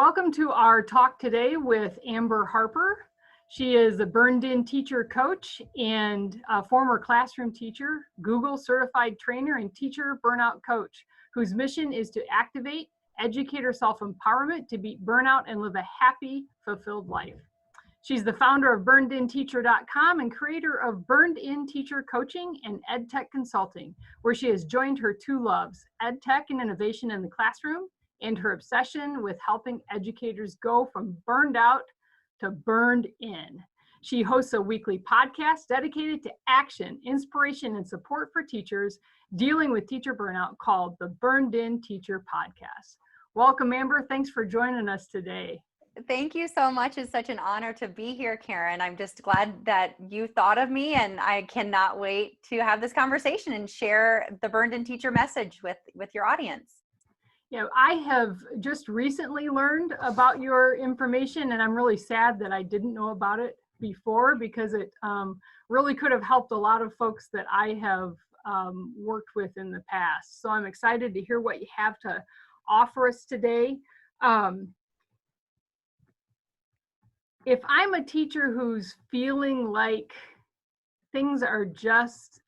Welcome to our talk today with Amber Harper. She is a burned-in teacher coach and a former classroom teacher, Google certified trainer and teacher burnout coach, whose mission is to activate educator self-empowerment to beat burnout and live a happy, fulfilled life. She's the founder of burnedinteacher.com and creator of Burned In Teacher Coaching and EdTech Consulting, where she has joined her two loves, EdTech and innovation in the classroom, and her obsession with helping educators go from burned out to burned in. She hosts a weekly podcast dedicated to action, inspiration, and support for teachers dealing with teacher burnout called the Burned In Teacher Podcast. Welcome, Amber. Thanks for joining us today. Thank you so much. It's such an honor to be here, Karen. I'm just glad that you thought of me, and I cannot wait to have this conversation and share the Burned In Teacher message with your audience. Yeah, I have just recently learned about your information, and I'm really sad that I didn't know about it before, because it really could have helped a lot of folks that I have worked with in the past. So I'm excited to hear what you have to offer us today. If I'm a teacher who's feeling like things are just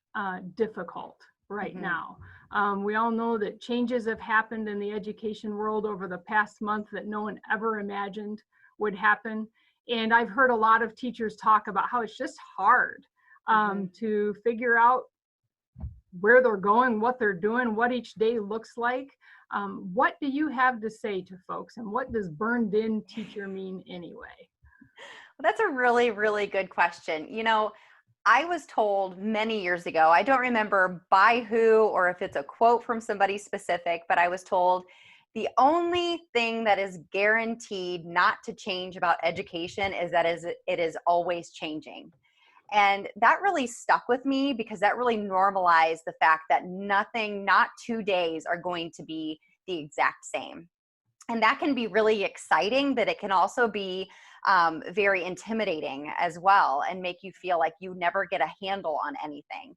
difficult right now, we all know that changes have happened in the education world over the past month that no one ever imagined would happen. And I've heard a lot of teachers talk about how it's just hard to figure out where they're going, what they're doing, what each day looks like. What do you have to say to folks, and what does burned in teacher mean anyway? Well, that's a really, really good question. You know, I was told many years ago, I don't remember by who or if it's a quote from somebody specific, but I was told the only thing that is guaranteed not to change about education is that it is always changing. And that really stuck with me, because that really normalized the fact that nothing, not 2 days, are going to be the exact same. And that can be really exciting, but it can also be very intimidating as well, and make you feel like you never get a handle on anything.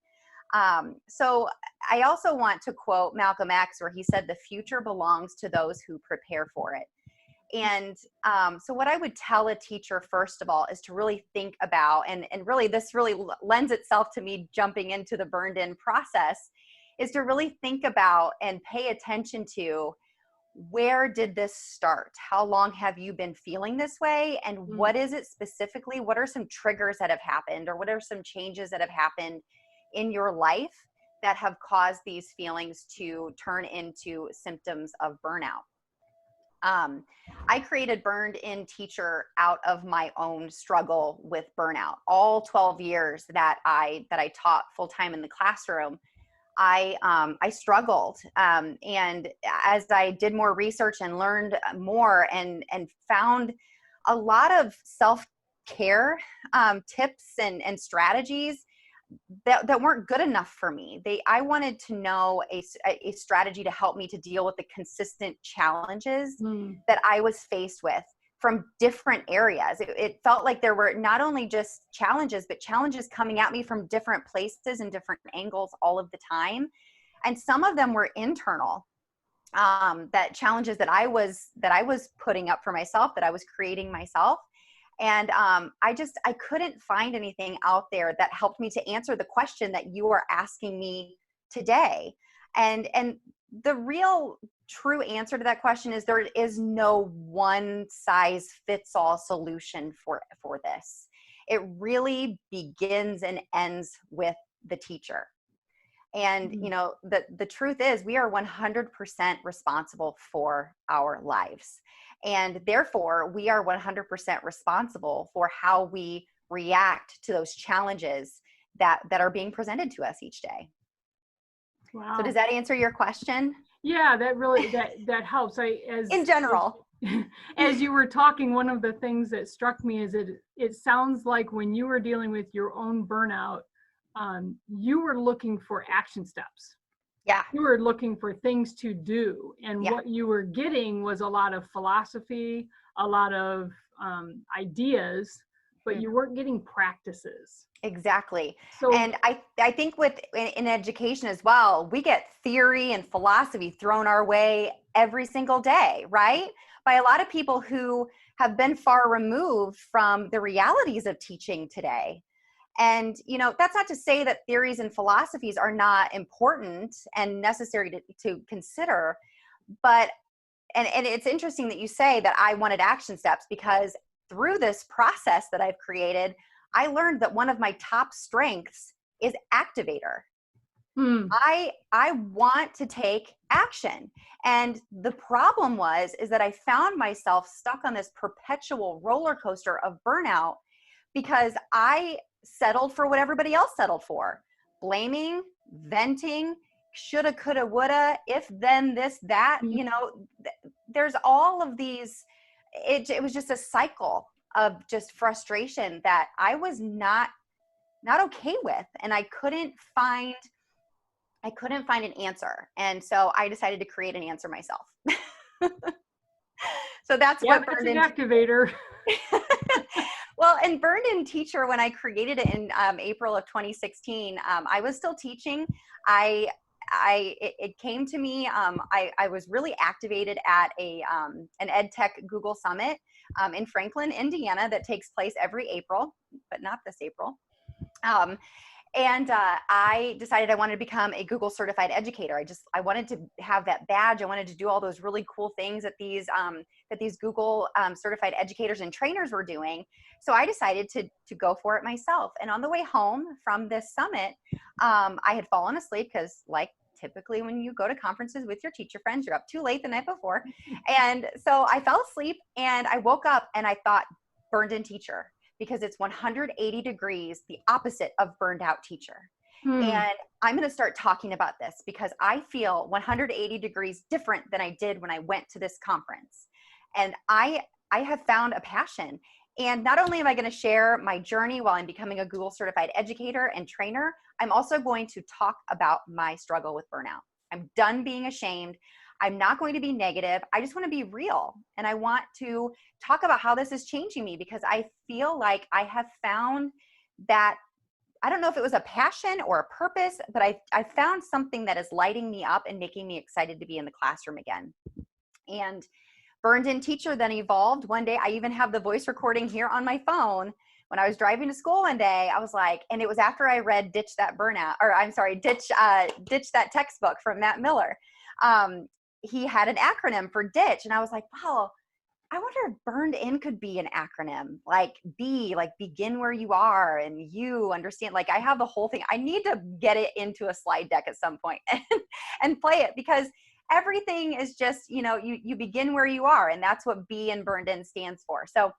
So I also want to quote Malcolm X, where he said, "The future belongs to those who prepare for it." And so what I would tell a teacher, first of all, is to really think about, and really this really lends itself to me jumping into the burned in process, is to really think about and pay attention to, where did this start? How long have you been feeling this way? And what is it specifically? What are some triggers that have happened, or what are some changes that have happened in your life that have caused these feelings to turn into symptoms of burnout? I created Burned In Teacher out of my own struggle with burnout. All 12 years that I taught full-time in the classroom, I struggled. And as I did more research and learned more and found a lot of self-care tips and strategies that weren't good enough for me. I wanted to know a strategy to help me to deal with the consistent challenges that I was faced with from different areas. It felt like there were not only just challenges, but challenges coming at me from different places and different angles all of the time. And some of them were internal, that challenges that I was putting up for myself, that I was creating myself. And I couldn't find anything out there that helped me to answer the question that you are asking me today. And the real true answer to that question is, there is no one size fits all solution for this. It really begins and ends with the teacher. And you know, the truth is, we are 100% responsible for our lives. And therefore, we are 100% responsible for how we react to those challenges that are being presented to us each day. Wow. So does that answer your question? Yeah, that really, that helps. In general. As you were talking, one of the things that struck me is it sounds like when you were dealing with your own burnout, you were looking for action steps. Yeah. You were looking for things to do. And what you were getting was a lot of philosophy, a lot of ideas, but you weren't getting practices. Exactly. So, and I think in education as well, we get theory and philosophy thrown our way every single day, right? By a lot of people who have been far removed from the realities of teaching today. And, that's not to say that theories and philosophies are not important and necessary to consider, but, and it's interesting that you say that I wanted action steps, because through this process that I've created, I learned that one of my top strengths is activator. I want to take action. And the problem is that I found myself stuck on this perpetual roller coaster of burnout because I settled for what everybody else settled for. Blaming, venting, shoulda, coulda, woulda, if, then, this, that, there's all of these, it was just a cycle of just frustration that I was not okay with. And I couldn't find an answer. And so I decided to create an answer myself. So that's what That's an activator. Well, and Burned In Teacher, when I created it in April of 2016, I was still teaching. It came to me. I was really activated at an ed tech Google Summit in Franklin, Indiana, that takes place every April, but not this April. And I decided I wanted to become a Google certified educator. I wanted to have that badge. I wanted to do all those really cool things that these Google certified educators and trainers were doing. So I decided to go for it myself. And on the way home from this summit, I had fallen asleep because, like, typically when you go to conferences with your teacher friends, you're up too late the night before. And so I fell asleep and I woke up and I thought, Burned In Teacher, because it's 180 degrees the opposite of burned out teacher. And I'm going to start talking about this because I feel 180 degrees different than I did when I went to this conference. And I have found a passion. And not only am I going to share my journey while I'm becoming a Google certified educator and trainer, I'm also going to talk about my struggle with burnout. I'm done being ashamed. I'm not going to be negative. I just want to be real. And I want to talk about how this is changing me, because I feel like I have found that, I don't know if it was a passion or a purpose, but I found something that is lighting me up and making me excited to be in the classroom again. And Burned In Teacher then evolved. One day, I even have the voice recording here on my phone. When I was driving to school one day, I was like, and it was after I read Ditch That Textbook from Matt Miller. He had an acronym for ditch. And I was like, wow, I wonder if Burned In could be an acronym, like B, like begin where you are, and you understand, like I have the whole thing. I need to get it into a slide deck at some point and play it, because everything is just, you begin where you are, and that's what B in Burned In stands for. So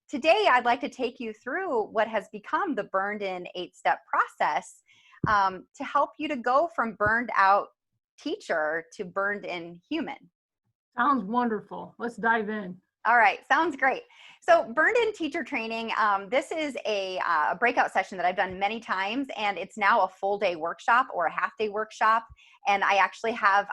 today I'd like to take you through what has become the Burned In 8-step process to help you to go from burned out teacher to burned in human. Sounds wonderful. Let's dive in. All right, sounds great. So Burned In Teacher Training, this is a breakout session that I've done many times, and it's now a full day workshop or a half day workshop. And I actually have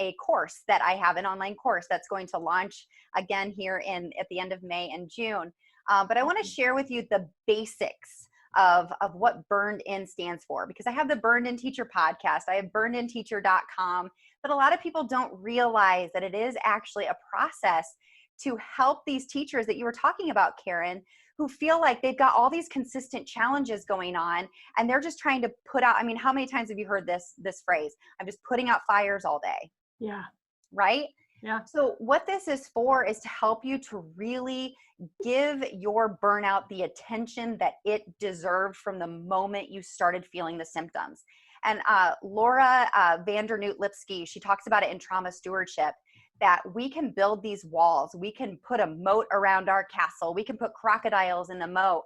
a course that I have, an online course that's going to launch again here at the end of May and June. But I want to share with you the basics of what Burned In stands for, because I have the Burned In Teacher podcast, I have burnedinteacher.com, but a lot of people don't realize that it is actually a process to help these teachers that you were talking about, Karen, who feel like they've got all these consistent challenges going on and they're just trying to put out, how many times have you heard this phrase? I'm just putting out fires all day. Yeah. Right? Yeah. So what this is for is to help you to really give your burnout the attention that it deserved from the moment you started feeling the symptoms. And Laura Vandernoot Lipsky, she talks about it in Trauma Stewardship, that we can build these walls. We can put a moat around our castle. We can put crocodiles in the moat.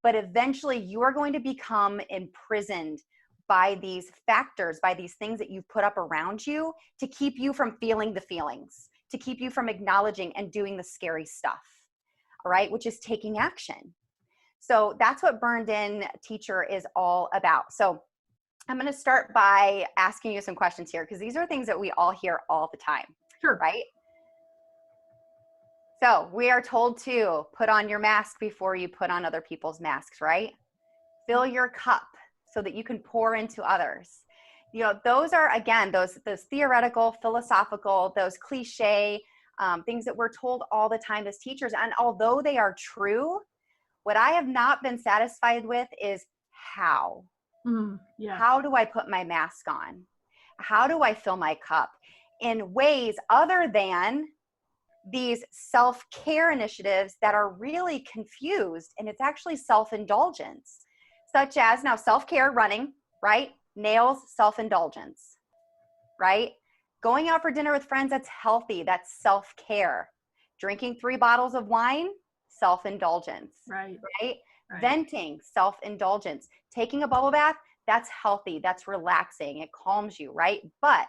But eventually you are going to become imprisoned by these factors, by these things that you've put up around you to keep you from feeling the feelings, to keep you from acknowledging and doing the scary stuff, all right, which is taking action. So that's what Burned In Teacher is all about. So I'm going to start by asking you some questions here, because these are things that we all hear all the time. Sure. Right? So we are told to put on your mask before you put on other people's masks, right? Fill your cup so that you can pour into others. those are, again, those theoretical, philosophical, those cliche things that we're told all the time as teachers. And although they are true, what I have not been satisfied with is how. Yeah. How do I put my mask on? How do I fill my cup in ways other than these self-care initiatives that are really confused, and it's actually self-indulgence, such as now self-care, running, right? Nails, self-indulgence, right? Going out for dinner with friends, that's healthy, that's self-care. Drinking 3 bottles of wine, self-indulgence, Right. right? Right. Venting, self-indulgence. Taking a bubble bath, that's healthy, that's relaxing, it calms you, right? But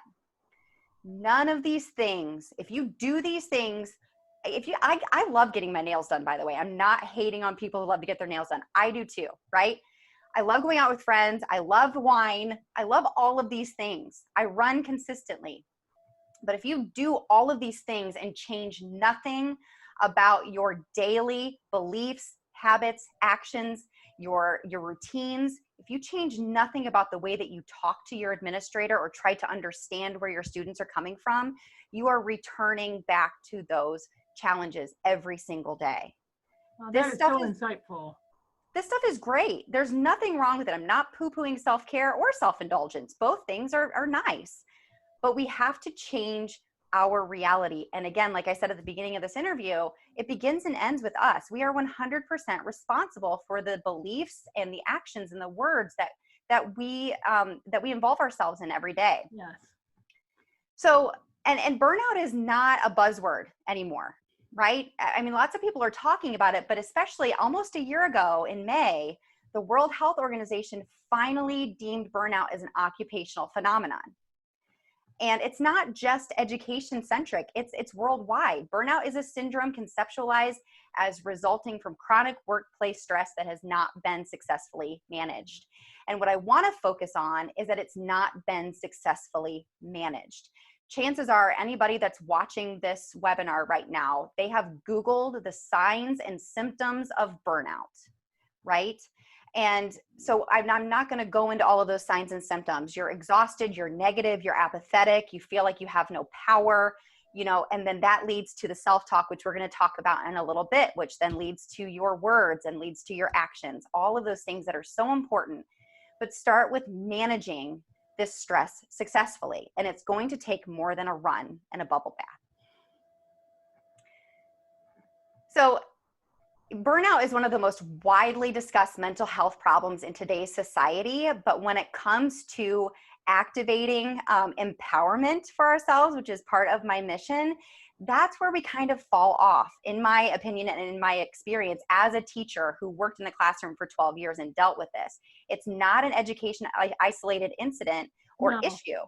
none of these things, if you do these things, I love getting my nails done, by the way. I'm not hating on people who love to get their nails done. I do too, right? I love going out with friends. I love wine. I love all of these things. I run consistently. But if you do all of these things and change nothing about your daily beliefs, habits, actions, your routines, if you change nothing about the way that you talk to your administrator or try to understand where your students are coming from, you are returning back to those challenges every single day. Well, that is so insightful. This stuff is great. There's nothing wrong with it. I'm not poo-pooing self-care or self-indulgence. Both things are nice, but we have to change our reality. And again, like I said at the beginning of this interview, it begins and ends with us. We are 100% responsible for the beliefs and the actions and the words that we involve ourselves in every day. Yes. So, and burnout is not a buzzword anymore, right? I mean, lots of people are talking about it, but especially almost a year ago in May, the World Health Organization finally deemed burnout as an occupational phenomenon. And it's not just education centric, it's worldwide. Burnout is a syndrome conceptualized as resulting from chronic workplace stress that has not been successfully managed. And what I want to focus on is that it's not been successfully managed. Chances are anybody that's watching this webinar right now, they have Googled the signs and symptoms of burnout, right? And so I'm not going to go into all of those signs and symptoms. You're exhausted, you're negative, you're apathetic, you feel like you have no power, and then that leads to the self-talk, which we're going to talk about in a little bit, which then leads to your words and leads to your actions, all of those things that are so important. But start with managing this stress successfully. And it's going to take more than a run and a bubble bath. So burnout is one of the most widely discussed mental health problems in today's society, but when it comes to activating empowerment for ourselves, which is part of my mission, that's where we kind of fall off, in my opinion and in my experience as a teacher who worked in the classroom for 12 years and dealt with this. It's not an education isolated incident or issue.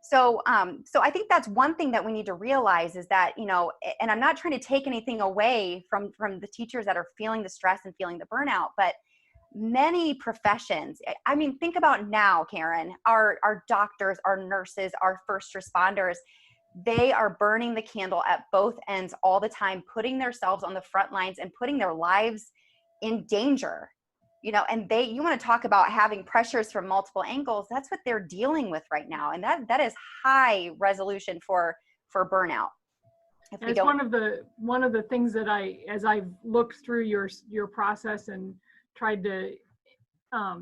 So I think that's one thing that we need to realize is that, and I'm not trying to take anything away from the teachers that are feeling the stress and feeling the burnout, but many professions, I mean, think about now, Karen, our doctors, our nurses, our first responders, they are burning the candle at both ends all the time, putting themselves on the front lines and putting their lives in danger. And you want to talk about having pressures from multiple angles. That's what they're dealing with right now. And that is high resolution for burnout. It's one of the things that as I've looked through your process and tried to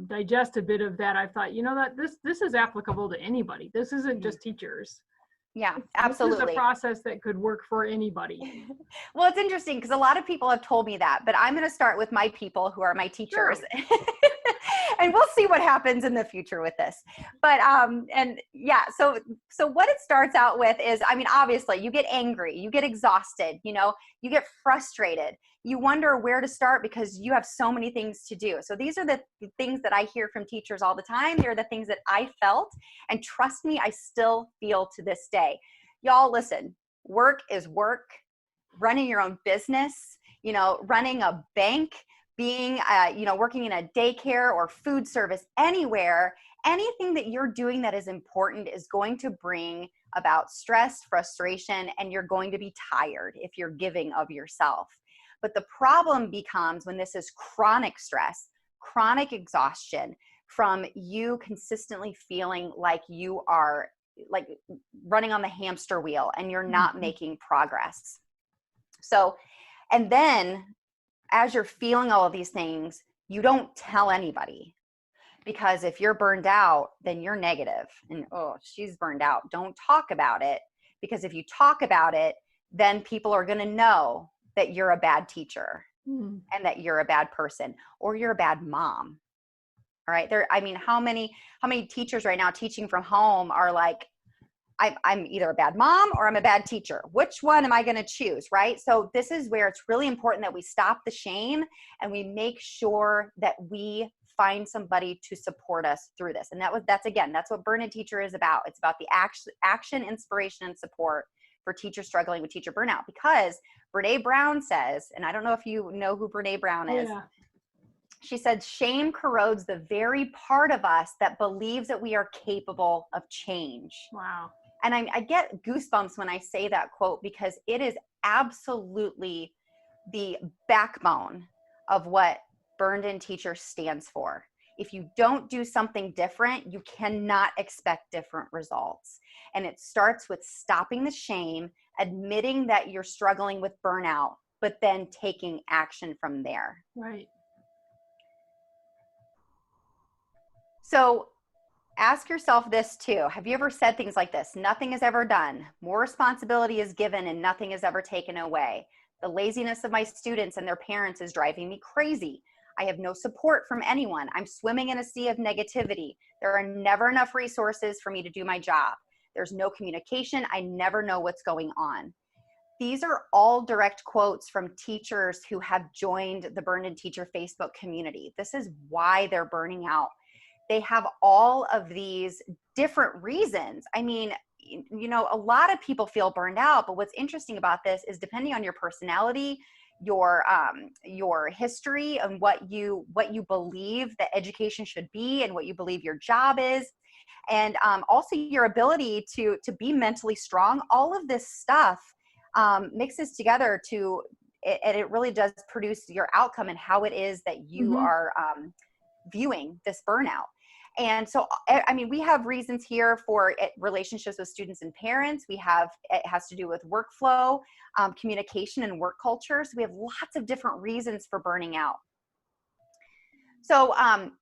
digest a bit of that, I thought, that this is applicable to anybody. This isn't just teachers. Yeah, absolutely. This is a process that could work for anybody. Well, it's interesting because a lot of people have told me that, but I'm going to start with my people who are my teachers. Sure. And we'll see what happens in the future with this. But, and yeah, so what it starts out with is, I mean, obviously you get angry, you get exhausted, you get frustrated, you wonder where to start because you have so many things to do. So these are the things that I hear from teachers all the time. They're the things that I felt, and trust me, I still feel to this day. Y'all listen, work is work. Running your own business, running a bank, being, working in a daycare or food service, anywhere, anything that you're doing that is important is going to bring about stress, frustration, and you're going to be tired if you're giving of yourself. But the problem becomes when this is chronic stress, chronic exhaustion, from you consistently feeling like you are like running on the hamster wheel and you're not making progress. So, and then as you're feeling all of these things, you don't tell anybody, because if you're burned out, then you're negative and, oh, she's burned out. Don't talk about it, because if you talk about it, then people are going to know that you're a bad teacher and that you're a bad person, or you're a bad mom. All right. I mean, how many teachers right now teaching from home are like, I'm either a bad mom or I'm a bad teacher. Which one am I going to choose? Right. So this is where it's really important that we stop the shame and we make sure that we find somebody to support us through this. And that's what Burn In Teacher is about. It's about the action, inspiration, and support for teachers struggling with teacher burnout. Because Brene Brown says, and I don't know if you know who Brene Brown is. Yeah. She said, shame corrodes the very part of us that believes that we are capable of change. Wow. And I get goosebumps when I say that quote, because it is absolutely the backbone of what Burned In Teacher stands for. If you don't do something different, you cannot expect different results. And it starts with stopping the shame, admitting that you're struggling with burnout, but then taking action from there. Right. So ask yourself this too. Have you ever said things like this? Nothing is ever done. More responsibility is given and nothing is ever taken away. The laziness of my students and their parents is driving me crazy. I have no support from anyone. I'm swimming in a sea of negativity. There are never enough resources for me to do my job. There's no communication. I never know what's going on. These are all direct quotes from teachers who have joined the Burned In Teacher Facebook community. This is why they're burning out. They have all of these different reasons. I mean, you know, a lot of people feel burned out, but what's interesting about this is depending on your personality, your history, and what you believe that education should be, and what you believe your job is, and also your ability to be mentally strong. All of this stuff mixes together and it really does produce your outcome and how it is that you are viewing this burnout. And so, I mean, we have reasons here for relationships with students and parents. It has to do with workflow, communication, and work culture. So we have lots of different reasons for burning out. So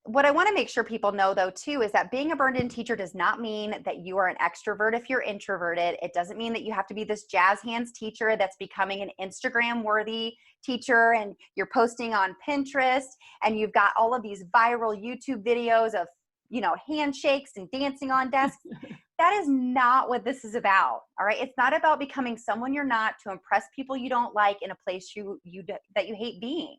what I want to make sure people know, though, too, is that being a burned in teacher does not mean that you are an extrovert if you're introverted. It doesn't mean that you have to be this jazz hands teacher that's becoming an Instagram worthy teacher and you're posting on Pinterest and you've got all of these viral YouTube videos of, you know, handshakes and dancing on desks. That is not what this is about. All right. It's not about becoming someone you're not to impress people you don't like in a place that you hate being.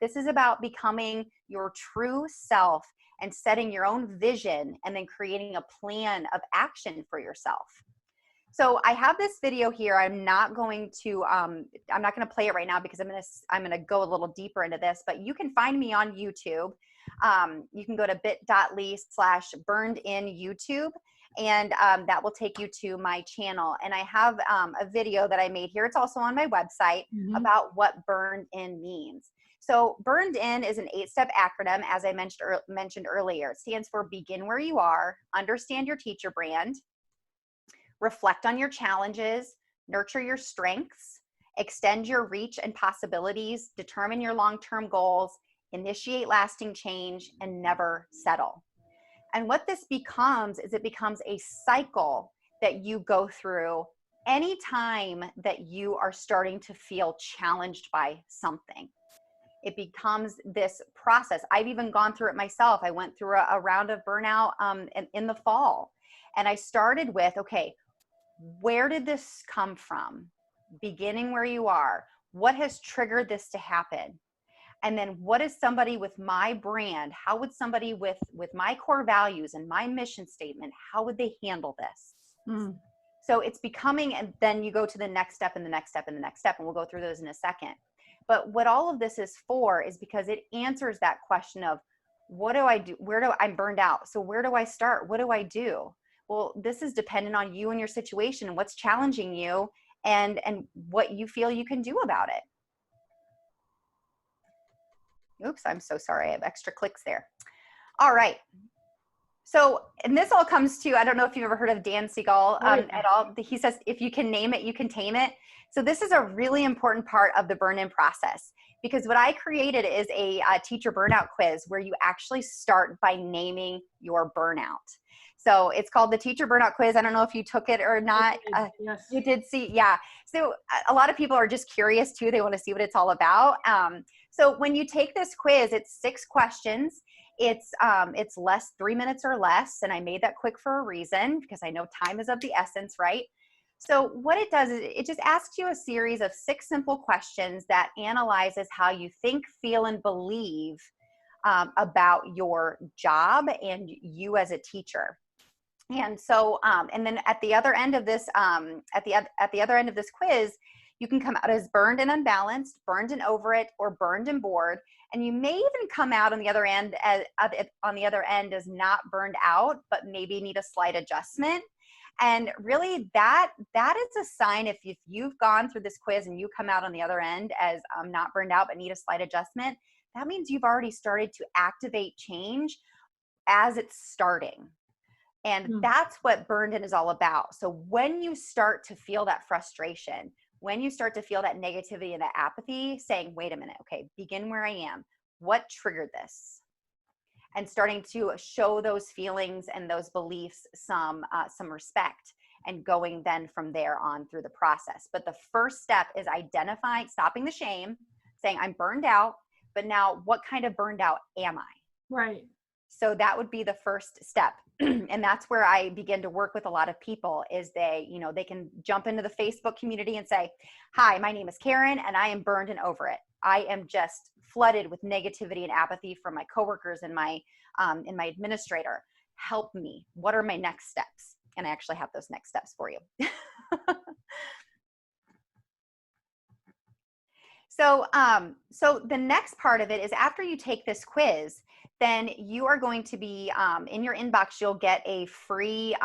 This is about becoming your true self and setting your own vision and then creating a plan of action for yourself. So I have this video here. I'm not going to play it right now because I'm going to go a little deeper into this, but you can find me on YouTube. You can go to bit.ly/burnedinyoutube, and that will take you to my channel. And I have a video that I made here. It's also on my website about what burned in means. So burned in is an 8-step acronym, as I mentioned earlier. It stands for begin where you are, understand your teacher brand, reflect on your challenges, nurture your strengths, extend your reach and possibilities, determine your long-term goals, initiate lasting change, and never settle. And what this becomes is it becomes a cycle that you go through anytime that you are starting to feel challenged by something. It becomes this process. I've even gone through it myself. I went through a round of burnout in the fall. And I started with, okay, where did this come from? Beginning where you are. What has triggered this to happen? And then what is somebody with my brand? How would somebody with my core values and my mission statement, how would they handle this? So it's becoming, and then you go to the next step and the next step and the next step, and we'll go through those in a second. But what all of this is for is because it answers that question of, what do I do? I'm burned out. So where do I start? What do I do? Well, this is dependent on you and your situation and what's challenging you and what you feel you can do about it. Oops, I'm so sorry. I have extra clicks there. All right. So, and this all comes to, I don't know if you've ever heard of Dan Siegel Oh, yeah. at all. He says, if you can name it, you can tame it. So this is a really important part of the burn-in process, because what I created is a teacher burnout quiz where you actually start by naming your burnout. So it's called the teacher burnout quiz. I don't know if you took it or not. Yes. You did see, yeah. So a lot of people are just curious too. They want to see what it's all about. So when you take this quiz, it's 6 questions. It's less 3 minutes or less, and I made that quick for a reason because I know time is of the essence, right? So what it does is it just asks you a series of 6 simple questions that analyzes how you think, feel, and believe about your job and you as a teacher. And so, and then at the other end of this, at the other end of this quiz, you can come out as burned and unbalanced, burned and over it, or burned and bored. And you may even come out on the other end as not burned out, but maybe need a slight adjustment. And really, that is a sign if you've gone through this quiz and you come out on the other end as not burned out but need a slight adjustment. That means you've already started to activate change as it's starting. And that's what burned in is all about. So when you start to feel that frustration, when you start to feel that negativity and that apathy, saying, wait a minute, okay, begin where I am. What triggered this? And starting to show those feelings and those beliefs some respect, and going then from there on through the process. But the first step is identifying, stopping the shame, saying I'm burned out, but now what kind of burned out am I? Right. So that would be the first step. And that's where I begin to work with a lot of people is they can jump into the Facebook community and say, hi, my name is Karen and I am burned and over it. I am just flooded with negativity and apathy from my coworkers and my administrator. Help me. What are my next steps? And I actually have those next steps for you. So the next part of it is after you take this quiz, then you are going to be in your inbox, you'll get a free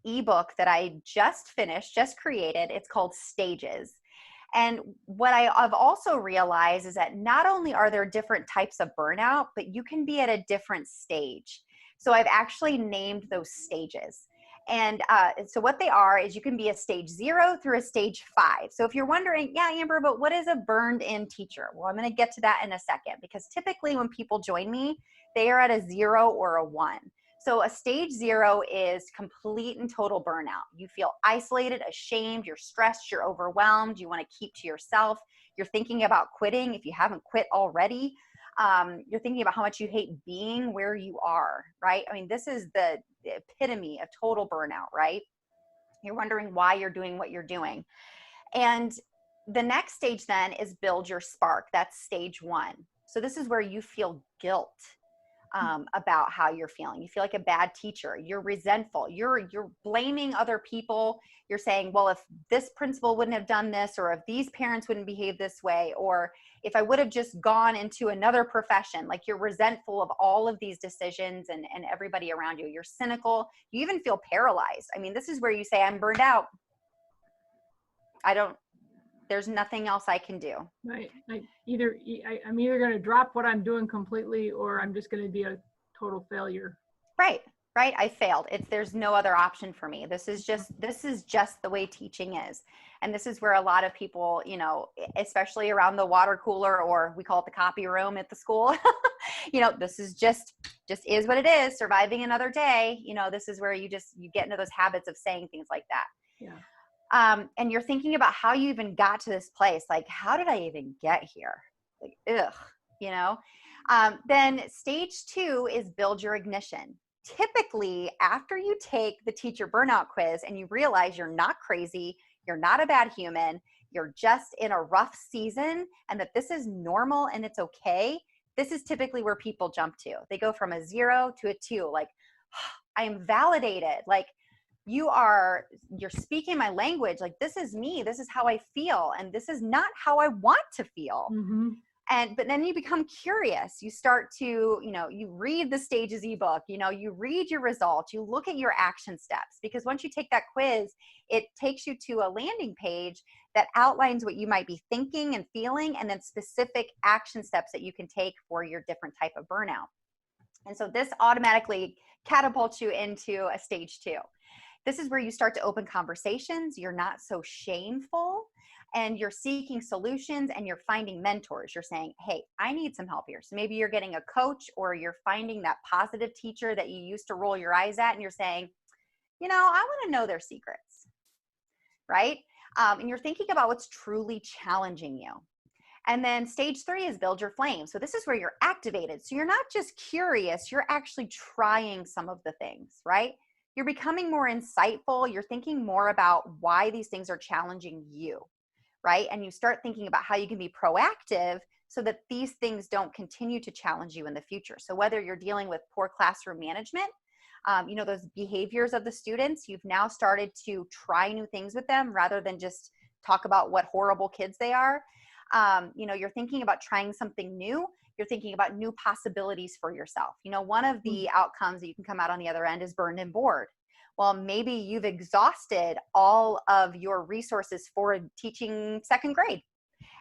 ebook that I just created. It's called Stages. And what I've also realized is that not only are there different types of burnout, but you can be at a different stage. So I've actually named those stages. And so what they are is you can be a stage 0 through a stage 5. So if you're wondering, yeah, Amber, but what is a burned in teacher? Well, I'm going to get to that in a second, because typically when people join me, they are at a 0 or a 1. So a stage 0 is complete and total burnout. You feel isolated, ashamed, you're stressed, you're overwhelmed, you want to keep to yourself. You're thinking about quitting if you haven't quit already. You're thinking about how much you hate being where you are, right? I mean, this is the epitome of total burnout, right? You're wondering why you're doing what you're doing. And the next stage then is build your spark. That's stage 1. So this is where you feel guilt about how you're feeling. You feel like a bad teacher. You're resentful. You're blaming other people. You're saying, well, if this principal wouldn't have done this, or if these parents wouldn't behave this way, or if I would have just gone into another profession, like you're resentful of all of these decisions and everybody around you. You're cynical. You even feel paralyzed. I mean, this is where you say, I'm burned out. There's nothing else I can do. Right. I'm either going to drop what I'm doing completely, or I'm just going to be a total failure. Right. I failed. There's no other option for me. This is just the way teaching is. And this is where a lot of people, especially around the water cooler, or we call it the copy room at the school, this is just is what it is. Surviving another day. This is where you get into those habits of saying things like that. Yeah. And you're thinking about how you even got to this place. Like, how did I even get here? Like, then stage 2 is build your ignition. Typically, after you take the teacher burnout quiz and you realize you're not crazy, you're not a bad human, you're just in a rough season, and that this is normal and it's okay, this is typically where people jump to. They go from a 0 to a 2, like, I am validated. Like, you're speaking my language. Like, this is me. This is how I feel. And this is not how I want to feel. Mm-hmm. But then you become curious. You start to, you read the Stages ebook, you read your results, you look at your action steps, because once you take that quiz, it takes you to a landing page that outlines what you might be thinking and feeling, and then specific action steps that you can take for your different type of burnout. And so this automatically catapults you into a stage 2. This is where you start to open conversations. You're not so shameful, and you're seeking solutions, and you're finding mentors. You're saying, hey, I need some help here. So maybe you're getting a coach, or you're finding that positive teacher that you used to roll your eyes at, and you're saying, I want to know their secrets, right? And you're thinking about what's truly challenging you. And then stage 3 is build your flame. So this is where you're activated. So you're not just curious, you're actually trying some of the things, right? You're becoming more insightful. You're thinking more about why these things are challenging you, right? And you start thinking about how you can be proactive so that these things don't continue to challenge you in the future. So whether you're dealing with poor classroom management, those behaviors of the students, you've now started to try new things with them rather than just talk about what horrible kids they are. You're thinking about trying something new. You're thinking about new possibilities for yourself. One of the outcomes that you can come out on the other end is burned and bored. Well, maybe you've exhausted all of your resources for teaching second grade,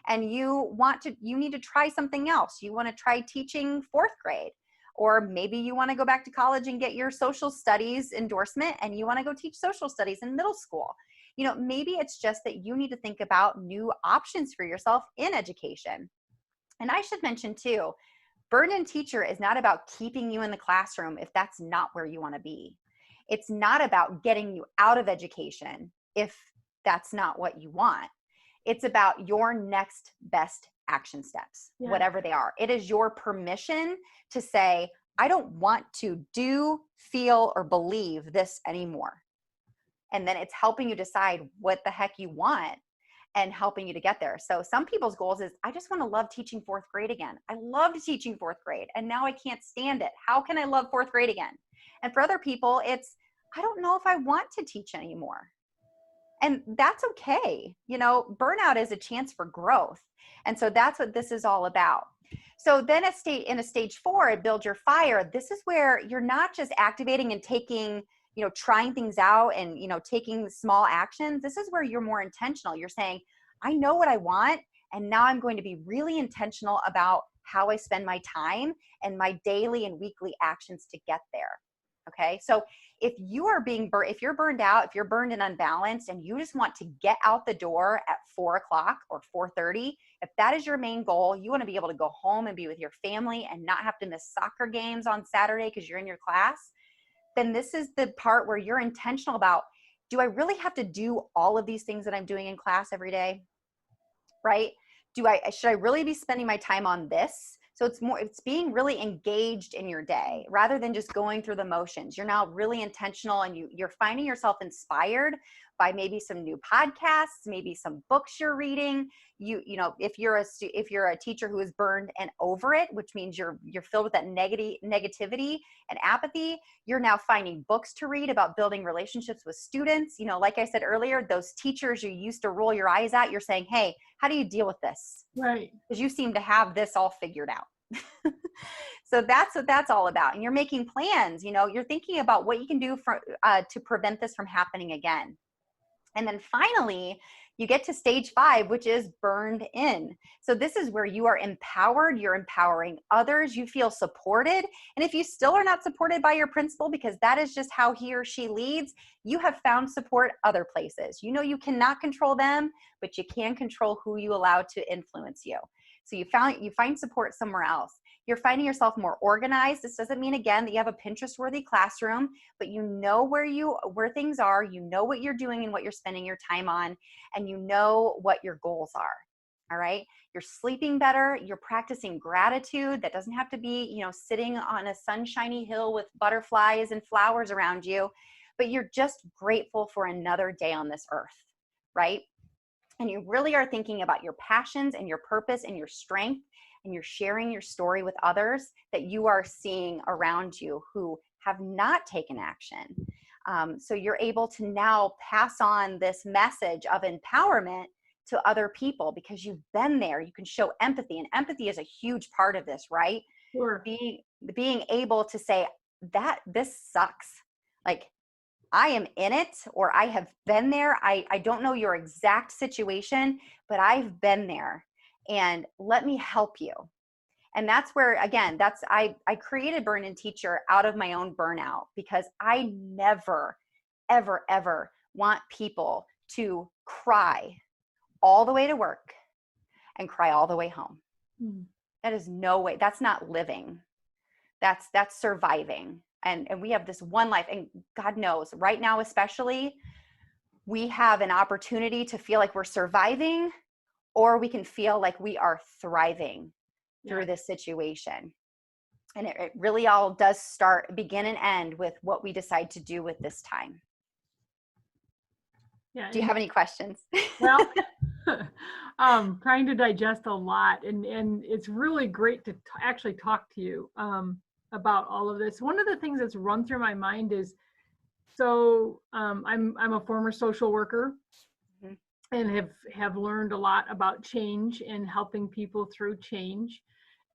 and you need to try something else. You want to try teaching fourth grade, or maybe you want to go back to college and get your social studies endorsement, and you want to go teach social studies in middle school. Maybe it's just that you need to think about new options for yourself in education. And I should mention too, burden teacher is not about keeping you in the classroom if that's not where you want to be. It's not about getting you out of education if that's not what you want. It's about your next best action steps, whatever they are. It is your permission to say, I don't want to do, feel, or believe this anymore. And then it's helping you decide what the heck you want and helping you to get there. So some people's goals is, I just want to love teaching fourth grade again. I loved teaching fourth grade and now I can't stand it. How can I love fourth grade again? And for other people, it's, I don't know if I want to teach anymore. And that's okay. Burnout is a chance for growth. And so that's what this is all about. So then in a stage 4, build your fire. This is where you're not just activating and taking, trying things out and, taking small actions. This is where you're more intentional. You're saying, I know what I want, and now I'm going to be really intentional about how I spend my time and my daily and weekly actions to get there. Okay. So if you are if you're burned out, if you're burned and unbalanced, and you just want to get out the door at 4:00 or 4:30, if that is your main goal, you want to be able to go home and be with your family and not have to miss soccer games on Saturday because you're in your class, then this is the part where you're intentional about, do I really have to do all of these things that I'm doing in class every day? Right? Should I really be spending my time on this? So it's being really engaged in your day rather than just going through the motions. You're now really intentional, and you're finding yourself inspired by maybe some new podcasts, maybe some books you're reading. If you're a teacher who is burned and over it, which means you're filled with that negativity and apathy, you're now finding books to read about building relationships with students. Like I said earlier, those teachers you used to roll your eyes at, you're saying, hey, how do you deal with this? Right. Because you seem to have this all figured out. So that's what that's all about. And you're making plans, you're thinking about what you can do to prevent this from happening again. And then finally, you get to stage 5, which is burned in. So this is where you are empowered, you're empowering others, you feel supported. And if you still are not supported by your principal, because that is just how he or she leads, you have found support other places. You cannot control them, but you can control who you allow to influence you. So you find support somewhere else. You're finding yourself more organized. This doesn't mean, again, that you have a Pinterest-worthy classroom, but you know where things are, you know what you're doing and what you're spending your time on, and you know what your goals are. All right. You're sleeping better. You're practicing gratitude. That doesn't have to be, sitting on a sunshiny hill with butterflies and flowers around you, but you're just grateful for another day on this earth, right? And you really are thinking about your passions and your purpose and your strength, and you're sharing your story with others that you are seeing around you who have not taken action. So you're able to now pass on this message of empowerment to other people because you've been there. You can show empathy, and empathy is a huge part of this, right? Sure. Being able to say that this sucks. Like, I am in it, or I have been there. I don't know your exact situation, but I've been there, and let me help you. And that's where, again, I created Burn In Teacher out of my own burnout, because I never, ever, ever want people to cry all the way to work and cry all the way home. Mm. That is no way. That's not living. That's surviving. And we have this one life, and God knows right now, especially, we have an opportunity to feel like we're surviving, or we can feel like we are thriving through this situation. And it really all does begin and end with what we decide to do with this time. Yeah. Do you have any questions? Well, trying to digest a lot, and it's really great to actually talk to you about all of this. One of the things that's run through my mind is, so I'm a former social worker, mm-hmm. and have learned a lot about change and helping people through change.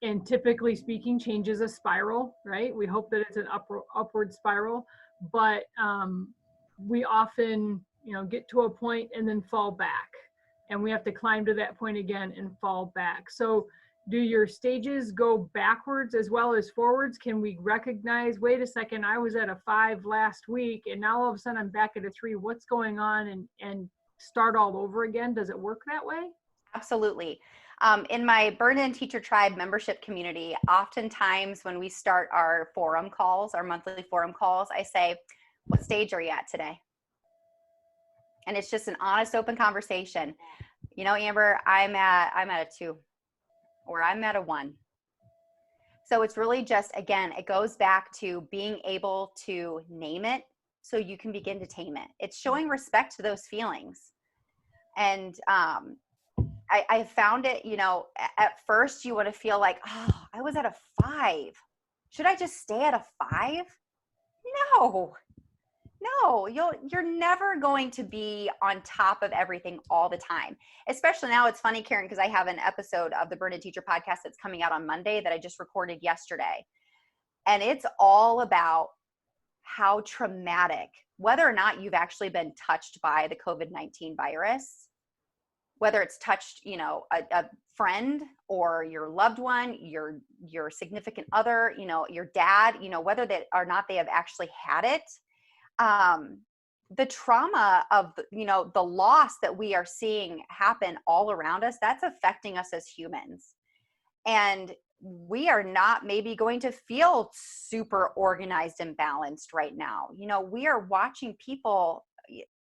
And typically speaking, change is a spiral, right? We hope that it's an upward spiral, but we often, get to a point and then fall back, and we have to climb to that point again and fall back. So do your stages go backwards as well as forwards? Can we recognize, wait a second, I was at a 5 last week and now all of a sudden I'm back at a 3. What's going on? And start all over again? Does it work that way? Absolutely. In my Burn In Teacher Tribe membership community, oftentimes when we start our forum calls, our monthly forum calls, I say, what stage are you at today? And it's just an honest, open conversation. Amber, I'm at a 2, or I'm at a 1. So it's really just, again, it goes back to being able to name it so you can begin to tame it. It's showing respect to those feelings. And I found it, at first you want to feel like, oh, I was at a 5. Should I just stay at a 5? No, you're never going to be on top of everything all the time. Especially now, it's funny, Karen, because I have an episode of the Burn In Teacher podcast that's coming out on Monday that I just recorded yesterday. And it's all about how traumatic, whether or not you've actually been touched by the COVID-19 virus, whether it's touched, a friend or your loved one, your significant other, your dad, whether they or not they have actually had it. The trauma of, the loss that we are seeing happen all around us, that's affecting us as humans. And we are not maybe going to feel super organized and balanced right now. We are watching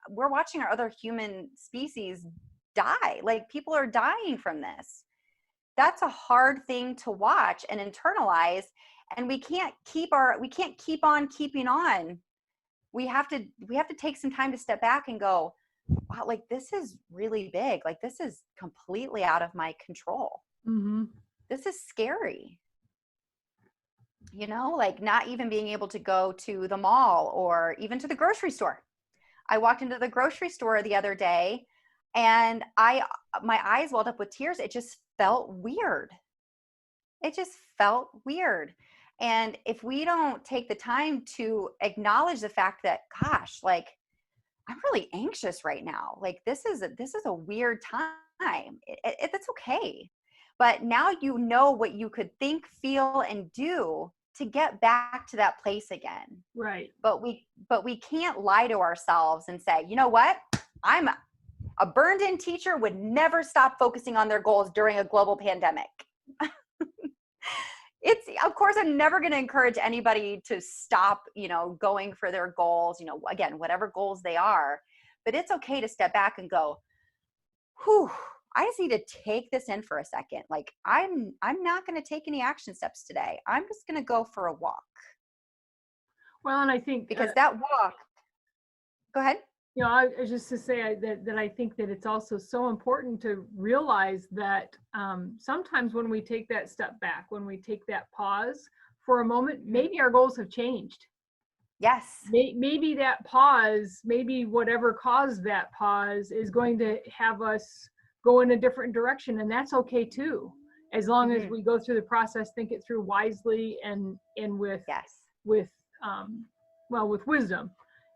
we're watching our other human species die. Like, people are dying from this. That's a hard thing to watch and internalize. And we can't keep on keeping on. We have to take some time to step back and go, wow, like, this is really big. Like, this is completely out of my control. Mm-hmm. This is scary. Like, not even being able to go to the mall or even to the grocery store. I walked into the grocery store the other day and my eyes welled up with tears. It just felt weird. And if we don't take the time to acknowledge the fact that, gosh, like, I'm really anxious right now. Like, this is a weird time. It's okay. But now what you could think, feel, and do to get back to that place again. Right. But we can't lie to ourselves and say, you know what? I'm a burned in teacher would never stop focusing on their goals during a global pandemic. Of course, I'm never going to encourage anybody to stop, going for their goals, again, whatever goals they are. But it's okay to step back and go, whew, I just need to take this in for a second. Like, I'm not going to take any action steps today. I'm just going to go for a walk. Well, and I think because that walk, go ahead. I was just to say that I think that it's also so important to realize that sometimes when we take that step back, when we take that pause for a moment, maybe our goals have changed. Yes. Maybe that pause, maybe whatever caused that pause is going to have us go in a different direction. And that's okay too, as long as we go through the process, think it through wisely and with, with wisdom.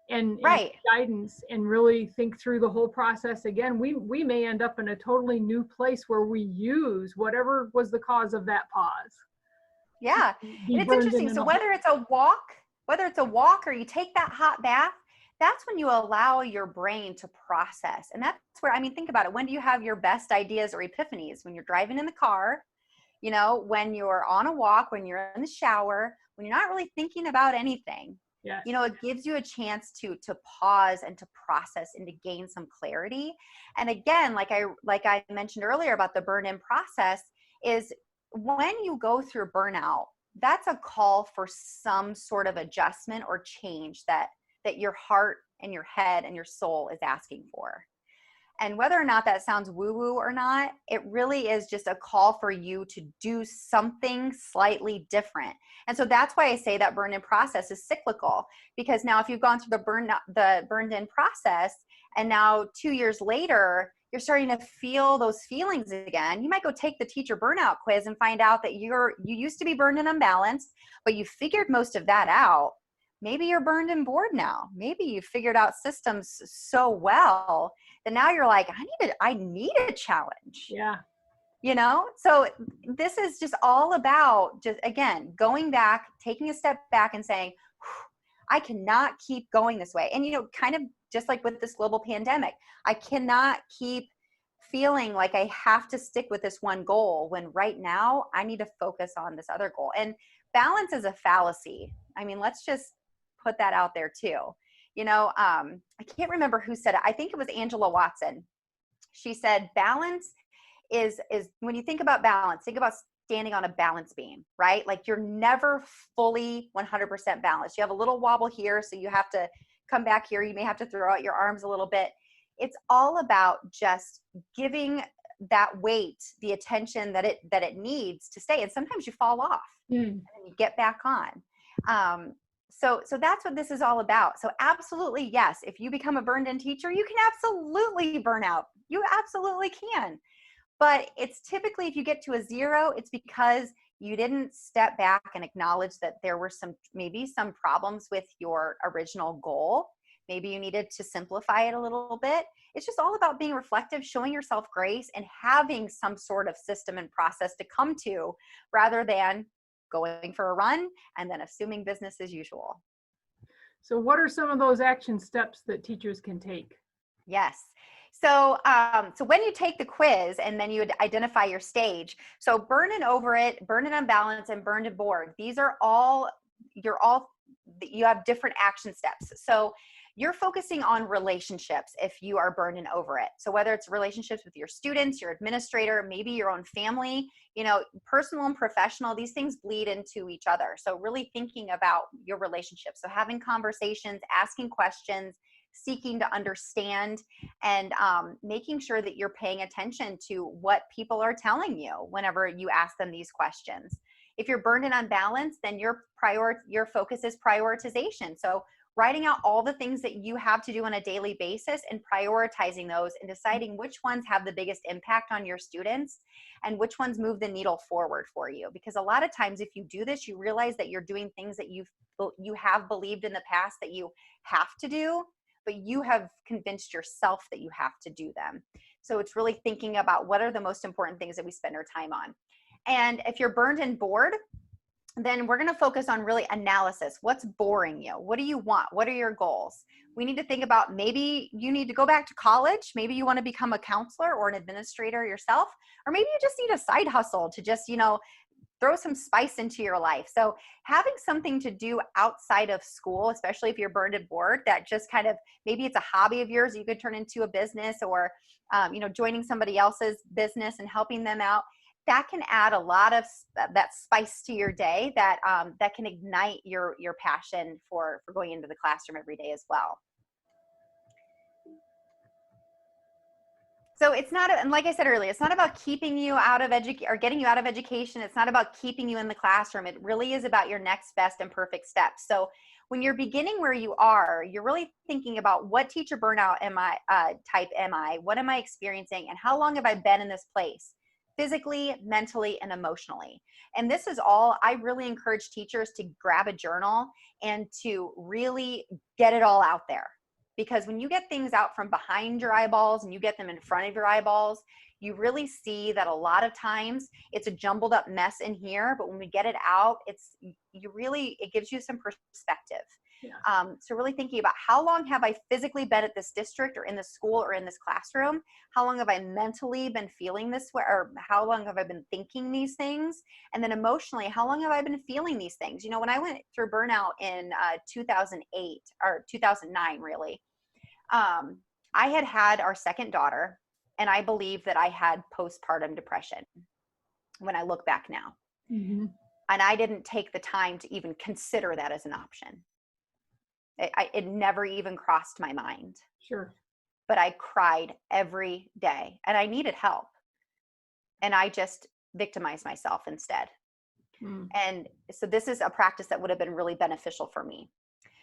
And guidance, and really think through the whole process again. We may end up in a totally new place where we use whatever was the cause of that pause. Yeah. be And it's burned in interesting. So enough. whether it's a walk or you take that hot bath, that's when you allow your brain to process. And that's where, I mean, think about it. When do you have your best ideas or epiphanies? When you're driving in the car, when you're on a walk, when you're in the shower, when you're not really thinking about anything. Yes. It gives you a chance to pause and to process and to gain some clarity. And again, like I mentioned earlier about the burn-in process, is when you go through burnout, that's a call for some sort of adjustment or change that your heart and your head and your soul is asking for. And whether or not that sounds woo-woo or not, it really is just a call for you to do something slightly different. And so that's why I say that burn-in process is cyclical, because now if you've gone through the burned-in process and now 2 years later, you're starting to feel those feelings again, you might go take the teacher burnout quiz and find out that you used to be burned and unbalanced, but you figured most of that out. Maybe you're burned and bored now. Maybe you figured out systems so well that now you're like, I need a challenge. Yeah. So this is just all about just, again, going back, taking a step back and saying, I cannot keep going this way. And, kind of just like with this global pandemic, I cannot keep feeling like I have to stick with this one goal when right now I need to focus on this other goal. And balance is a fallacy. I mean, let's just put that out there too. I can't remember who said it. I think it was Angela Watson. She said, balance is when you think about balance, think about standing on a balance beam, right? Like you're never fully 100% balanced. You have a little wobble here, so you have to come back here. You may have to throw out your arms a little bit. It's all about just giving that weight the attention that it needs to stay. And sometimes you fall off and you get back on. So that's what this is all about. So absolutely, yes, if you become a burned-in teacher, you can absolutely burn out. You absolutely can. But it's typically, if you get to a 0, it's because you didn't step back and acknowledge that there were maybe some problems with your original goal. Maybe you needed to simplify it a little bit. It's just all about being reflective, showing yourself grace, and having some sort of system and process to come to, rather than going for a run and then assuming business as usual. So what are some of those action steps that teachers can take? Yes. So when you take the quiz and then you identify your stage, so burn and over it, burn and unbalanced, and burn and bored. These are all, you have different action steps. So you're focusing on relationships if you are burned and over it. So whether it's relationships with your students, your administrator, maybe your own family, personal and professional, these things bleed into each other. So really thinking about your relationships. So having conversations, asking questions, seeking to understand, and making sure that you're paying attention to what people are telling you whenever you ask them these questions. If you're burned and unbalanced, then your focus is prioritization. So writing out all the things that you have to do on a daily basis and prioritizing those and deciding which ones have the biggest impact on your students and which ones move the needle forward for you. Because a lot of times if you do this, you realize that you're doing things that you have believed in the past that you have to do, but you have convinced yourself that you have to do them. So it's really thinking about what are the most important things that we spend our time on. And if you're burned and bored, then we're going to focus on really analysis. What's boring you? What do you want? What are your goals? We need to think about, maybe you need to go back to college. Maybe you want to become a counselor or an administrator yourself, or maybe you just need a side hustle to just, throw some spice into your life. So having something to do outside of school, especially if you're burned and bored, that just kind of, maybe it's a hobby of yours you could turn into a business, or joining somebody else's business and helping them out. That can add a lot of that spice to your day that can ignite your passion for going into the classroom every day as well. So it's not, and like I said earlier, it's not about keeping you out of or getting you out of education. It's not about keeping you in the classroom. It really is about your next best and perfect step. So when you're beginning where you are, you're really thinking about what teacher burnout type am I? What am I experiencing? And how long have I been in this place? Physically, mentally, and emotionally. And this is all, I really encourage teachers to grab a journal and to really get it all out there. because when you get things out from behind your eyeballs and you get them in front of your eyeballs, you really see that a lot of times it's a jumbled up mess in here, but when we get it out, it gives you some perspective. Yeah. So really thinking about, how long have I physically been at this district or in this school or in this classroom? How long have I mentally been feeling this way, or how long have I been thinking these things? And then emotionally, how long have I been feeling these things? You know, when I went through burnout in 2008 or 2009, really, I had our second daughter, and I believe that I had postpartum depression when I look back now. Mm-hmm. And I didn't take the time to even consider that as an option. It never even crossed my mind. Sure. But I cried every day and I needed help. And I just victimized myself instead. Mm. And so this is a practice that would have been really beneficial for me.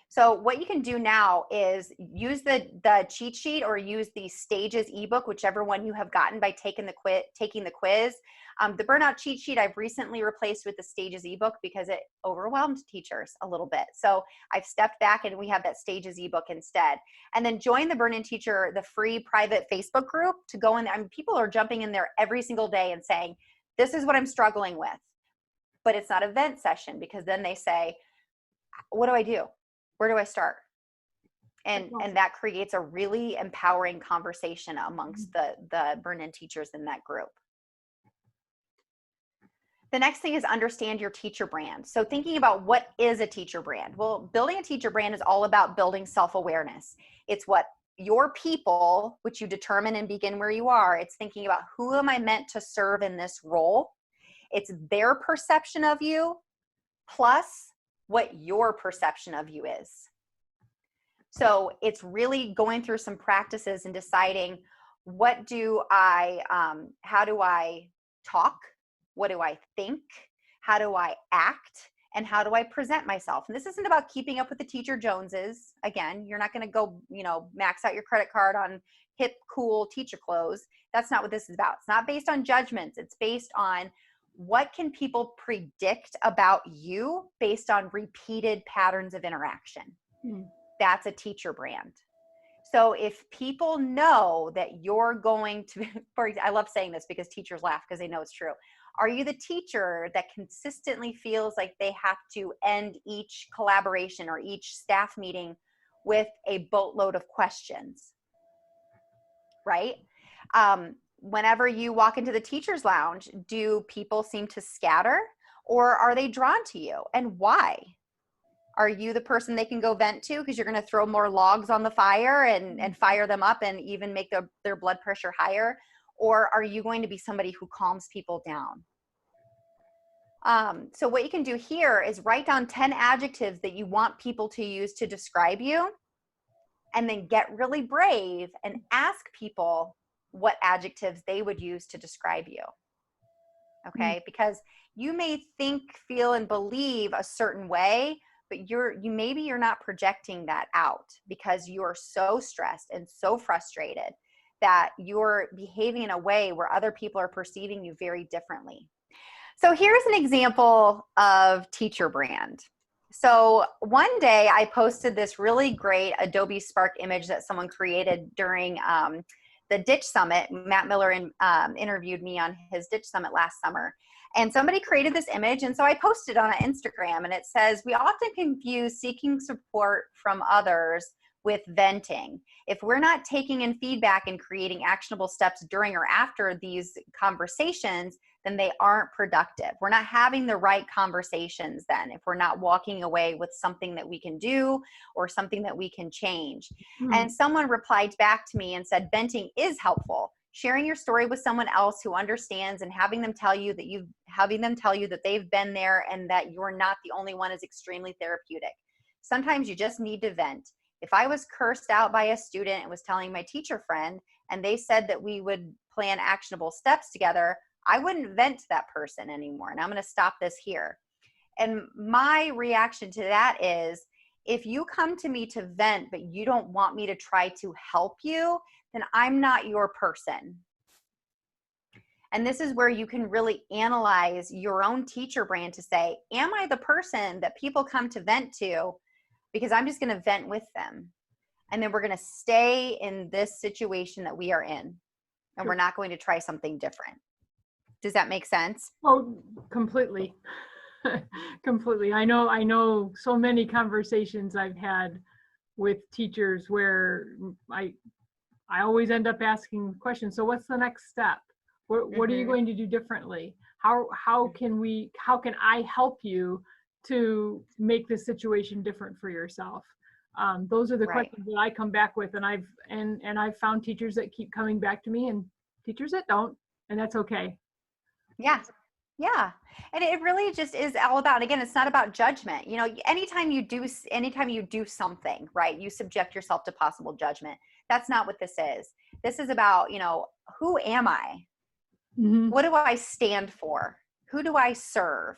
So what you can do now is use the cheat sheet, or use the Stages ebook, whichever one you have gotten by taking the quiz. The burnout cheat sheet I've recently replaced with the Stages ebook because it overwhelmed teachers a little bit. So I've stepped back and we have that Stages ebook instead. And then join the Burn In Teacher, the free private Facebook group, to go in there. I mean, people are jumping in there every single day and saying, this is what I'm struggling with. But it's not a vent session, because then they say, what do I do? Where do I start? And that creates a really empowering conversation amongst the burn-in teachers in that group. The next thing is understand your teacher brand. So thinking about, what is a teacher brand? Well, building a teacher brand is all about building self-awareness. It's what your people, which you determine and begin where you are, it's thinking about, who am I meant to serve in this role? It's their perception of you plus what your perception of you is. So it's really going through some practices and deciding, how do I talk? What do I think? How do I act? And how do I present myself? And this isn't about keeping up with the teacher Joneses. Again, you're not going to go, max out your credit card on hip, cool teacher clothes. That's not what this is about. It's not based on judgments. It's based on, what can people predict about you based on repeated patterns of interaction? That's a teacher brand. So if people know that you're going to, I love saying this because teachers laugh because they know it's true. Are you the teacher that consistently feels like they have to end each collaboration or each staff meeting with a boatload of questions? Right? Whenever you walk into the teacher's lounge, do people seem to scatter, or are they drawn to you? And why? Are you the person they can go vent to because you're going to throw more logs on the fire and fire them up and even make their blood pressure higher? Or are you going to be somebody who calms people down? So what you can do here is write down 10 adjectives that you want people to use to describe you, and then get really brave and ask people what adjectives they would use to describe you. Okay? Because you may think, feel, and believe a certain way, but maybe you're not projecting that out because you're so stressed and so frustrated that you're behaving in a way where other people are perceiving you very differently. So here's an example of teacher brand. So one day I posted this really great Adobe Spark image that someone created during the Ditch Summit. Matt Miller interviewed me on his Ditch Summit last summer. And somebody created this image, and so I posted on Instagram, and it says, we often confuse seeking support from others with venting. If we're not taking in feedback and creating actionable steps during or after these conversations, then they aren't productive. We're not having the right conversations then if we're not walking away with something that we can do or something that we can change. And someone replied back to me and said, venting is helpful. Sharing your story with someone else who understands and having them tell you that they've been there and that you're not the only one is extremely therapeutic. Sometimes you just need to vent. If I was cursed out by a student and was telling my teacher friend, and they said that we would plan actionable steps together, I wouldn't vent to that person anymore. And I'm going to stop this here. And my reaction to that is, if you come to me to vent, but you don't want me to try to help you, then I'm not your person. And this is where you can really analyze your own teacher brand to say, am I the person that people come to vent to because I'm just going to vent with them? And then we're going to stay in this situation that we are in. And we're not going to try something different. Does that make sense? Oh, completely. Completely. I know so many conversations I've had with teachers where I always end up asking questions. So what's the next step? What are you going to do differently? How can I help you to make this situation different for yourself? Those are the questions that I come back with, and I've found teachers that keep coming back to me and teachers that don't, and that's okay. Yeah. Yeah. And it really just is all about, again, it's not about judgment. You know, anytime you do something, right, you subject yourself to possible judgment. That's not what this is. This is about, you know, who am I? Mm-hmm. What do I stand for? Who do I serve?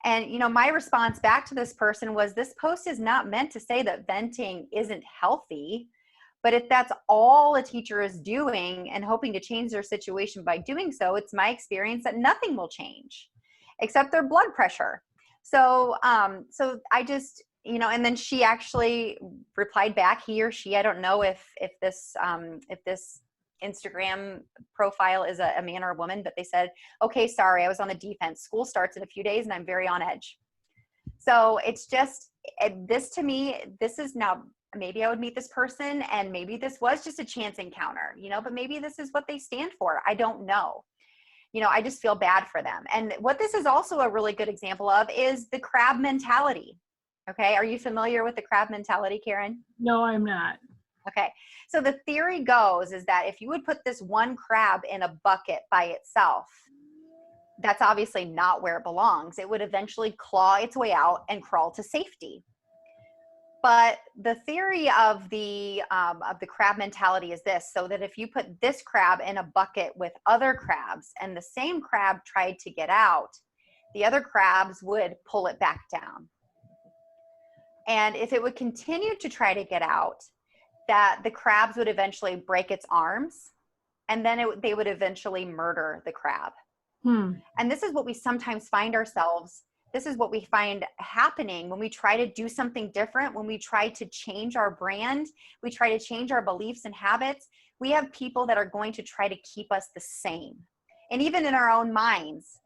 And, you know, my response back to this person was, this post is not meant to say that venting isn't healthy. But if that's all a teacher is doing and hoping to change their situation by doing so, it's my experience that nothing will change except their blood pressure. So, so I just, you know, and then she actually replied back, he or she, I don't know if this Instagram profile is a man or a woman, but they said, okay, sorry, I was on the defense. School starts in a few days and I'm very on edge. So it's just, this to me, this is now, maybe I would meet this person and maybe this was just a chance encounter, you know, but maybe this is what they stand for. I don't know. You know, I just feel bad for them. And what this is also a really good example of is the crab mentality. Okay. Are you familiar with the crab mentality, Karen? No, I'm not. Okay. So the theory goes is that if you would put this one crab in a bucket by itself, that's obviously not where it belongs. It would eventually claw its way out and crawl to safety. But the theory of the crab mentality is this: so that if you put this crab in a bucket with other crabs and the same crab tried to get out, the other crabs would pull it back down. And if it would continue to try to get out, that the crabs would eventually break its arms, and then they would eventually murder the crab. And this is what we sometimes find ourselves. This is what we find happening when we try to do something different, when we try to change our brand, we try to change our beliefs and habits. We have people that are going to try to keep us the same. And even in our own minds,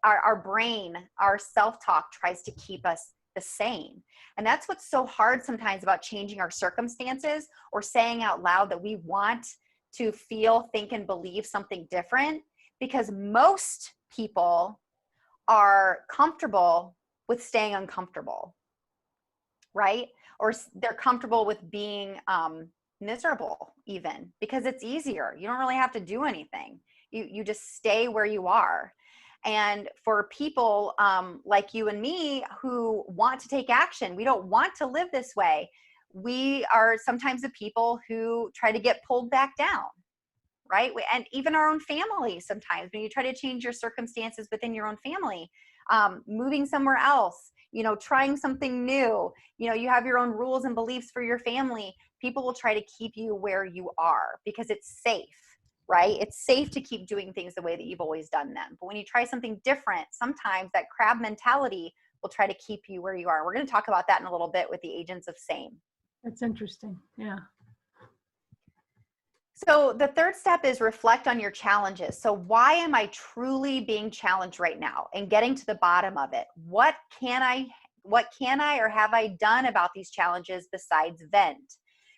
our brain, our self-talk tries to keep us the same. And that's what's so hard sometimes about changing our circumstances or saying out loud that we want to feel, think, and believe something different, because most people are comfortable with staying uncomfortable, right? Or they're comfortable with being miserable even, because it's easier. You don't really have to do anything. You just stay where you are. And for people like you and me who want to take action, we don't want to live this way. We are sometimes the people who try to get pulled back down, right? And even our own family, sometimes when you try to change your circumstances within your own family, moving somewhere else, you know, trying something new, you know, you have your own rules and beliefs for your family. People will try to keep you where you are because it's safe, right? It's safe to keep doing things the way that you've always done them. But when you try something different, sometimes that crab mentality will try to keep you where you are. We're going to talk about that in a little bit with the agents of same. That's interesting. Yeah. So the third step is reflect on your challenges. So why am I truly being challenged right now, and getting to the bottom of it? What can I or have I done about these challenges besides vent?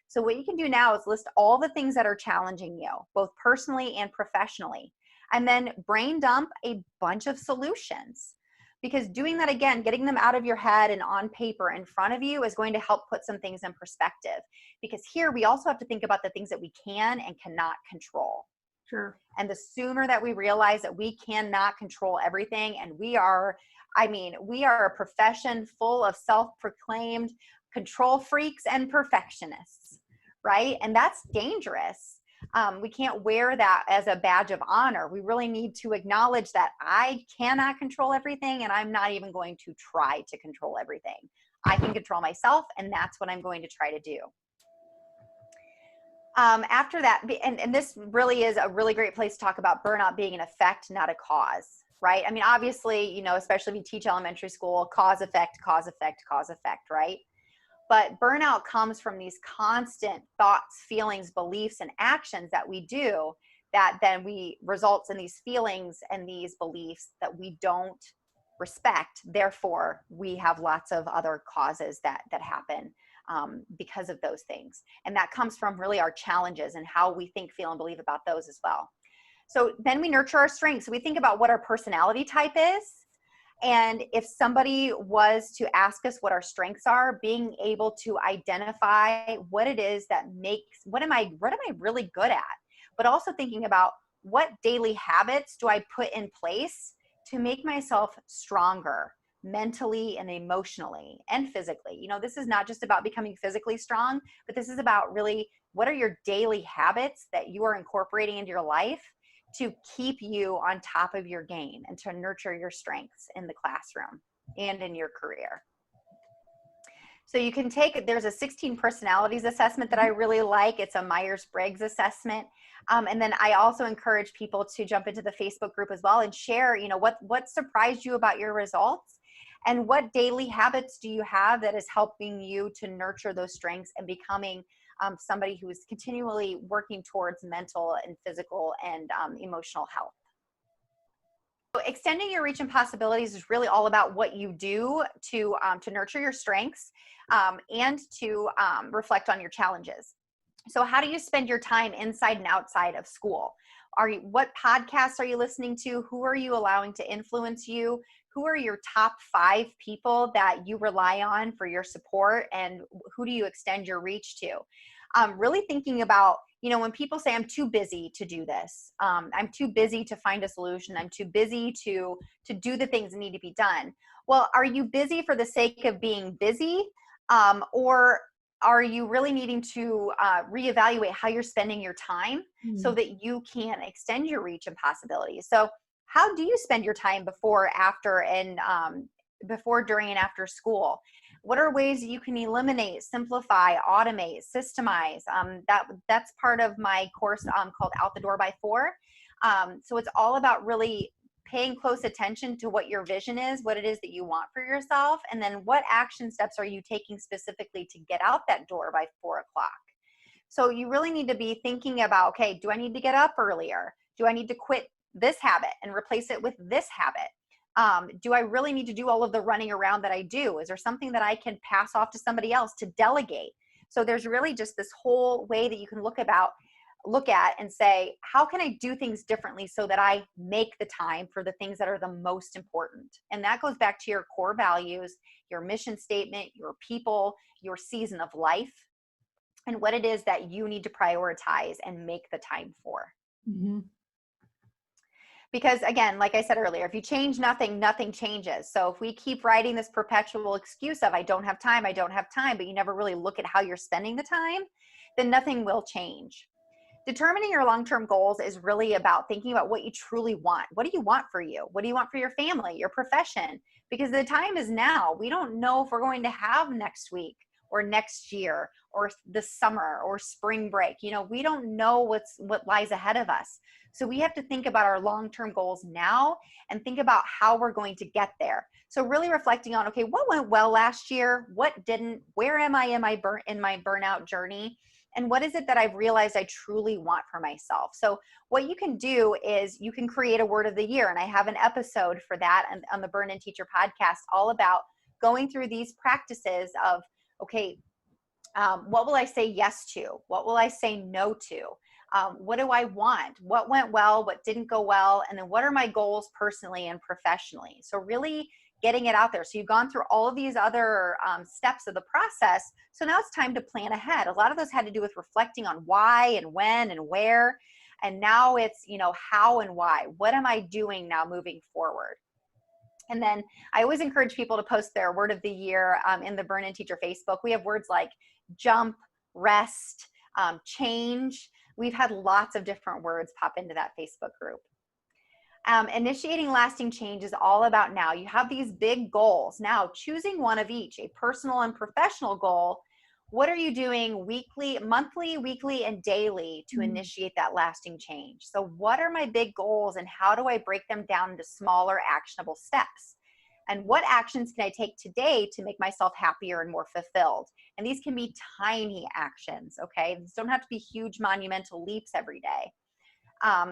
So what you can do now is list all the things that are challenging you, both personally and professionally, and then brain dump a bunch of solutions. Because doing that, again, getting them out of your head and on paper in front of you is going to help put some things in perspective. Because here we also have to think about the things that we can and cannot control. Sure. And the sooner that we realize that we cannot control everything, and we are a profession full of self-proclaimed control freaks and perfectionists, right? And that's dangerous. We can't wear that as a badge of honor. We really need to acknowledge that I cannot control everything, and I'm not even going to try to control everything. I can control myself, and that's what I'm going to try to do. After that, and this really is a really great place to talk about burnout being an effect, not a cause, right? I mean, obviously, you know, especially if you teach elementary school, cause, effect, right? But burnout comes from these constant thoughts, feelings, beliefs, and actions that we do that then we results in these feelings and these beliefs that we don't respect. Therefore, we have lots of other causes that happen because of those things. And that comes from really our challenges and how we think, feel, and believe about those as well. So then we nurture our strengths. So we think about what our personality type is. And if somebody was to ask us what our strengths are, being able to identify what it is that makes, what am I really good at? But also thinking about what daily habits do I put in place to make myself stronger mentally and emotionally and physically. You know, this is not just about becoming physically strong, but this is about really what are your daily habits that you are incorporating into your life to keep you on top of your game and to nurture your strengths in the classroom and in your career. So you can take, there's a 16 personalities assessment that I really like. It's a Myers-Briggs assessment. And then I also encourage people to jump into the Facebook group as well and share, you know, what surprised you about your results and what daily habits do you have that is helping you to nurture those strengths and becoming somebody who is continually working towards mental and physical and emotional health. So extending your reach and possibilities is really all about what you do to nurture your strengths and to reflect on your challenges. So how do you spend your time inside and outside of school? What podcasts are you listening to? Who are you allowing to influence you? Who are your top 5 people that you rely on for your support, and who do you extend your reach to? Really thinking about, you know, when people say, I'm too busy to do this, I'm too busy to find a solution, I'm too busy to do the things that need to be done. Well, are you busy for the sake of being busy? Or are you really needing to reevaluate how you're spending your time so that you can extend your reach and possibilities? So how do you spend your time before, after, and before, during, and after school? What are ways that you can eliminate, simplify, automate, systemize? That's part of my course called Out the Door by 4. So it's all about really paying close attention to what your vision is, what it is that you want for yourself, and then what action steps are you taking specifically to get out that door by 4 o'clock. So you really need to be thinking about, okay, do I need to get up earlier? Do I need to quit this habit and replace it with this habit? Do I really need to do all of the running around that I do? Is there something that I can pass off to somebody else to delegate? So there's really just this whole way that you can look at and say, how can I do things differently so that I make the time for the things that are the most important? And that goes back to your core values, your mission statement, your people, your season of life, and what it is that you need to prioritize and make the time for. Mm-hmm. Because again, like I said earlier, if you change nothing, nothing changes. So if we keep writing this perpetual excuse of I don't have time, but you never really look at how you're spending the time, then nothing will change. Determining your long-term goals is really about thinking about what you truly want. What do you want for you? What do you want for your family, your profession? Because the time is now. We don't know if we're going to have next week or next year or the summer or spring break. You know, we don't know what lies ahead of us. So we have to think about our long-term goals now and think about how we're going to get there. So really reflecting on, okay, what went well last year? What didn't? Where am I in my burnout journey? And what is it that I've realized I truly want for myself? So what you can do is you can create a word of the year. And I have an episode for that on the Burn In Teacher podcast, all about going through these practices of, okay, what will I say yes to? What will I say no to? What do I want? What went well? What didn't go well? And then what are my goals personally and professionally? So really getting it out there. So you've gone through all of these other steps of the process. So now it's time to plan ahead. A lot of those had to do with reflecting on why and when and where. And now it's, you know, how and why. What am I doing now moving forward? And then I always encourage people to post their word of the year in the Burn In Teacher Facebook. We have words like jump, rest, change. We've had lots of different words pop into that Facebook group. Initiating lasting change is all about now. You have these big goals. Now, choosing one of each, a personal and professional goal. What are you doing weekly, monthly, weekly, and daily to initiate that lasting change? So what are my big goals and how do I break them down into smaller actionable steps? And what actions can I take today to make myself happier and more fulfilled? And these can be tiny actions, okay? These don't have to be huge monumental leaps every day.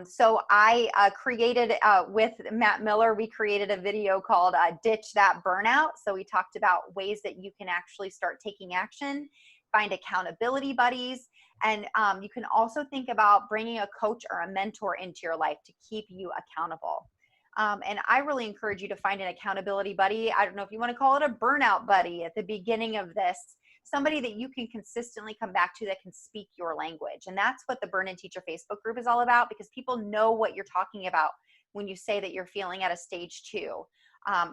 So I created with Matt Miller, we created a video called Ditch That Burnout. So we talked about ways that you can actually start taking action, find accountability buddies, and you can also think about bringing a coach or a mentor into your life to keep you accountable. And I really encourage you to find an accountability buddy. I don't know if you want to call it a burnout buddy at the beginning of this, somebody that you can consistently come back to that can speak your language. And that's what the Burn In Teacher Facebook group is all about, because people know what you're talking about when you say that you're feeling at a stage 2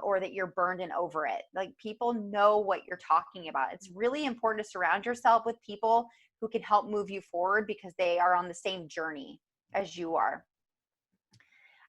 or that you're burned and over it. Like, people know what you're talking about. It's really important to surround yourself with people who can help move you forward because they are on the same journey as you are.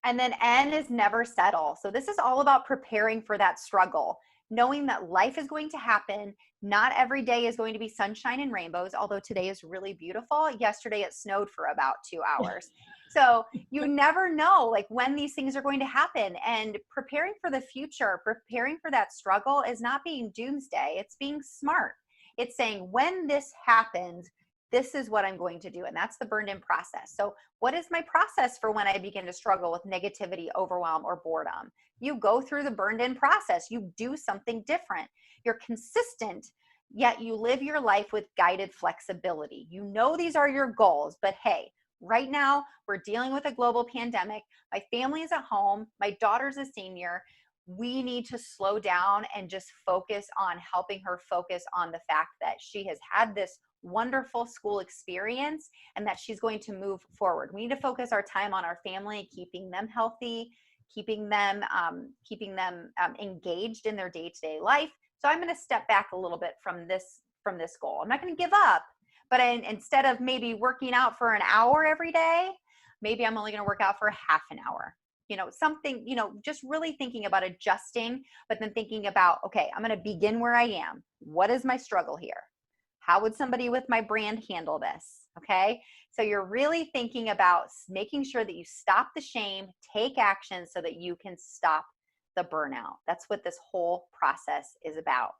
And then N is never settle. So this is all about preparing for that struggle, knowing that life is going to happen. Not every day is going to be sunshine and rainbows, although today is really beautiful. Yesterday it snowed for about 2 hours. So you never know like when these things are going to happen, and preparing for the future, preparing for that struggle is not being doomsday. It's being smart. It's saying, when this happens, this is what I'm going to do. And that's the burned in process. So what is my process for when I begin to struggle with negativity, overwhelm, or boredom? You go through the burned in process. You do something different. You're consistent, yet you live your life with guided flexibility. You know these are your goals, but hey, right now we're dealing with a global pandemic. My family is at home. My daughter's a senior. We need to slow down and just focus on helping her focus on the fact that she has had this wonderful school experience and that she's going to move forward. We need to focus our time on our family, keeping them healthy, keeping them engaged in their day-to-day life. So I'm going to step back a little bit from this goal. I'm not going to give up, but instead of maybe working out for an hour every day, maybe I'm only going to work out for half an hour. Something, just really thinking about adjusting, but then thinking about, okay, I'm going to begin where I am. What is my struggle here? How would somebody with my brand handle this? Okay. So you're really thinking about making sure that you stop the shame, take action so that you can stop the burnout. That's what this whole process is about.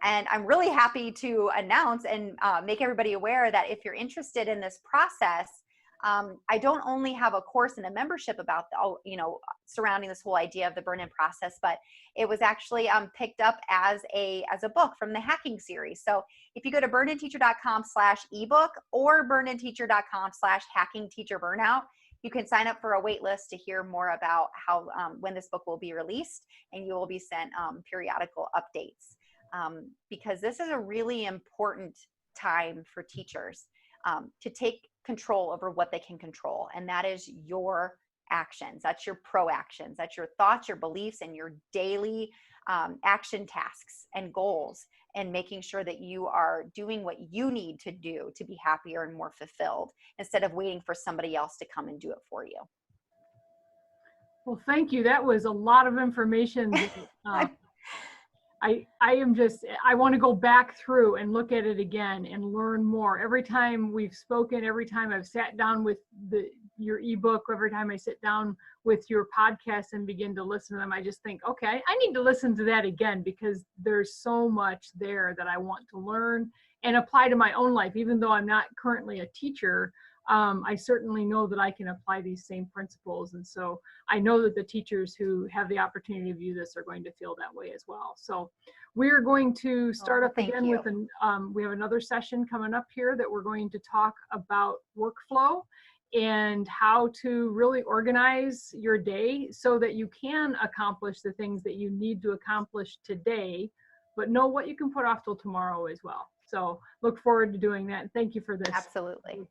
And I'm really happy to announce and make everybody aware that if you're interested in this process, I don't only have a course and a membership about, surrounding this whole idea of the burn-in process, but it was actually picked up as a book from the hacking series. So if you go to burninteacher.com/ebook or burninteacher.com/hackingteacherburnout, you can sign up for a wait list to hear more about how when this book will be released, and you will be sent periodical updates, because this is a really important time for teachers to take control over what they can control. And that is your actions. That's your pro actions. That's your thoughts, your beliefs, and your daily action tasks and goals, and making sure that you are doing what you need to do to be happier and more fulfilled, instead of waiting for somebody else to come and do it for you. Well, thank you. That was a lot of information. I want to go back through and look at it again and learn more. Every time we've spoken, every time I've sat down with your ebook, every time I sit down with your podcast and begin to listen to them, I just think, okay, I need to listen to that again, because there's so much there that I want to learn and apply to my own life. Even though I'm not currently a teacher, I certainly know that I can apply these same principles. And so I know that the teachers who have the opportunity to view this are going to feel that way as well. So we're going to start up again with we have another session coming up here that we're going to talk about workflow and how to really organize your day so that you can accomplish the things that you need to accomplish today, but know what you can put off till tomorrow as well. So look forward to doing that. Thank you for this. Absolutely.